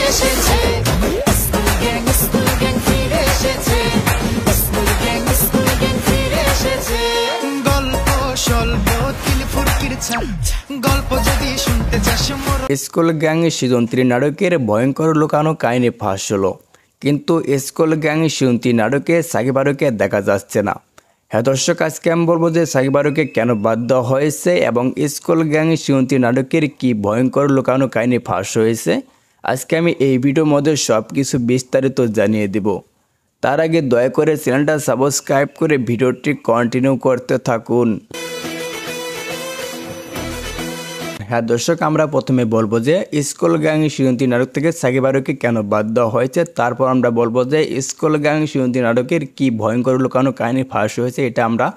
এসেছে, school gang ফিরে এসেছে, স্কুল গ্যাং ফিরে এসেছে। গল্প স্বল্প তিল ফুরকির ছাপ, গল্প যদি শুনতে চাস স্কুল গ্যাং সিজন 3 নাটকের ভয়ঙ্কর লুকানো কাহিনী ফাঁস হলো, কিন্তু স্কুল গ্যাং সিজন 3 নাটকে সাকিব আরোকে দেখা যাচ্ছে না। হ্যাঁ দর্শক, আজকে আমি বলবো যে সাকিব আরোকে কেন বাদ দেওয়া হয়েছে এবং স্কুল গ্যাং সিজন 3 নাটকের কি ভয়ঙ্কর লুকানো কাহিনী ফাঁস হয়েছে। আজকে আমি এই ভিডিওর মধ্যে সব কিছু বিস্তারিত জানিয়ে দিব। তার আগে দয়া করে চ্যানেলটা সাবস্ক্রাইব করে ভিডিওটি কন্টিনিউ করতে থাকুন। হ্যাঁ দর্শক, আমরা প্রথমে বলবো যে স্কুল গ্যাং সিজন 3 নাটক থেকে সাকিব আরোকে কেন বাদ দেওয়া হয়েছে, তারপর আমরা বলবো যে স্কুল গ্যাং সিজন 3 নাটকের কি ভয়ঙ্কর লুকানো কাহিনী ফাঁস হয়েছে, এটা আমরা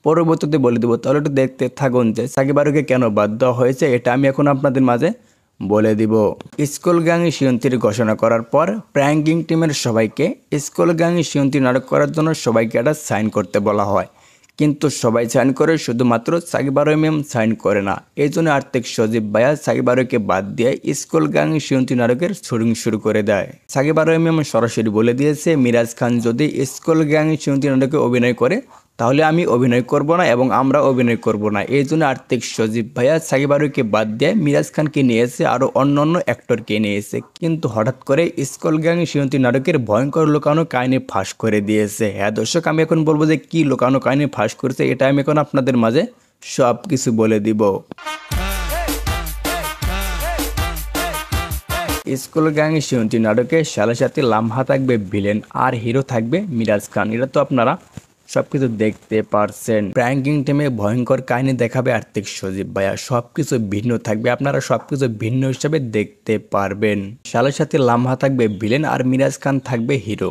পরবর্তীতে বলে দেবো। তাহলে একটু দেখতে থাকুন যে সাকিব আরোকে কেন বাদ দেওয়া হয়েছে, এটা আমি এখন আপনাদের মাঝে বলে দিব। স্কুল গ্যাং সিজন 3 ঘোষণা করার পর প্র্যাঙ্কিং টিমের সবাইকে স্কুল গ্যাং সিজন 3 নাটক করার জন্য সবাইকে একটা সাইন করতে বলা হয়, কিন্তু সবাই সাইন করে, শুধুমাত্র সাকিব আরো ম্যাম সাইন করে না। এই জন্য আর্থিক সজীব ভাইয়া সাকিব আরোকে বাদ দিয়ে স্কুল গ্যাং সিজন 3 নাটকের শুটিং শুরু করে দেয়। সাকিব আরো ম্যাম সরাসরি বলে দিয়েছে, মিরাজ খান যদি স্কুল গ্যাং সিজন 3 নাটকে অভিনয় করে তাহলে আমি অভিনয় করব না এবং আমরা অভিনয় করব না। এই জন্য আর্থিক সজীব ভাইয়া সাকিব আরোকে বাদ দিয়ে মিরাজ খানকে নিয়েছে, আরও অন্যান্য অ্যাক্টরকে নিয়েছে। কিন্তু হঠাৎ করে স্কুল গ্যাং সিজন 3 নাটকের ভয়ঙ্কর লুকানো কাহিনী ফাঁস করে দিয়েছে। হ্যাঁ দর্শক, আমি এখন বলবো যে কি লুকানো কাহিনী ফাঁস করেছে, এটা আমি এখন আপনাদের মাঝে সব কিছু বলে দিব। স্কুল গ্যাং সিজন 3 নাটকে সাথে সাথে লামহা থাকবে ভিলেন আর হিরো থাকবে মিরাজ খান, এটা তো আপনারা সবকিছু দেখতে পারছেন। প্র্যাঙ্কিং টিমে ভয়ঙ্কর কাহিনী দেখাবে আর্থিক সজীব ভাইয়া, সবকিছু ভিন্ন থাকবে, আপনারা সবকিছু ভিন্ন হিসাবে দেখতে পারবেন। সাথে সাথে লামহা থাকবে ভিলেন আর মিরাজ খান থাকবে হিরো।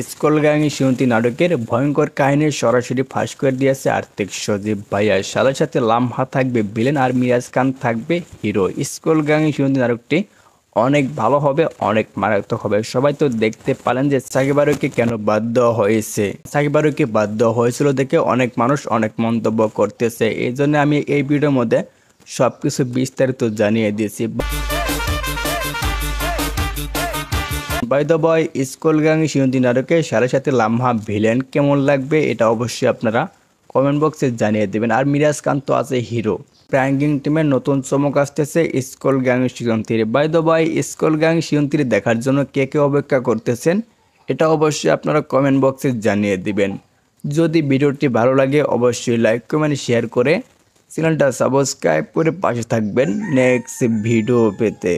স্কুল গ্যাং সিজন 3 নাটকের ভয়ঙ্কর কাহিনী সরাসরি ফাঁস করে দিয়েছে আর্থিক সজীব ভাইয়া। সাথে সাথে লামহা থাকবে ভিলেন আর মিরাজ খান থাকবে হিরো। স্কুল গ্যাং সিজন 3 নাটকটি অনেক ভালো হবে, অনেক মারাত্মক হবে। সবাই তো দেখতে পারেন যে সাকিব আরোকে কেন বাদ দেওয়া হয়েছে। সাকিব আরোকে বাদ দেওয়া হয়েছিল দেখে অনেক মানুষ অনেক মন্তব্য করতেছে, এই জন্য আমি এই ভিডিওর মধ্যে সবকিছু বিস্তারিত জানিয়ে দিয়েছি। By the boy, school gang season 3 নাটকে সাথে সাথে লামহা ভিলেন কেমন লাগবে এটা অবশ্যই আপনারা কমেন্ট বক্সে জানিয়ে দেবেন। আর মিরাজ খান তো আছে হিরো। প্র্যাঙ্কিং টিমের নতুন চমক আসতেছে school gang season 3। By the boy, school gang season 3 দেখার জন্য কে কে অপেক্ষা করতেছেন এটা অবশ্যই আপনারা কমেন্ট বক্সে জানিয়ে দিবেন। যদি ভিডিওটি ভালো লাগে অবশ্যই লাইক কমেন্ট শেয়ার করে চ্যানেলটা সাবস্ক্রাইব করে পাশে থাকবেন নেক্সট ভিডিও পেতে।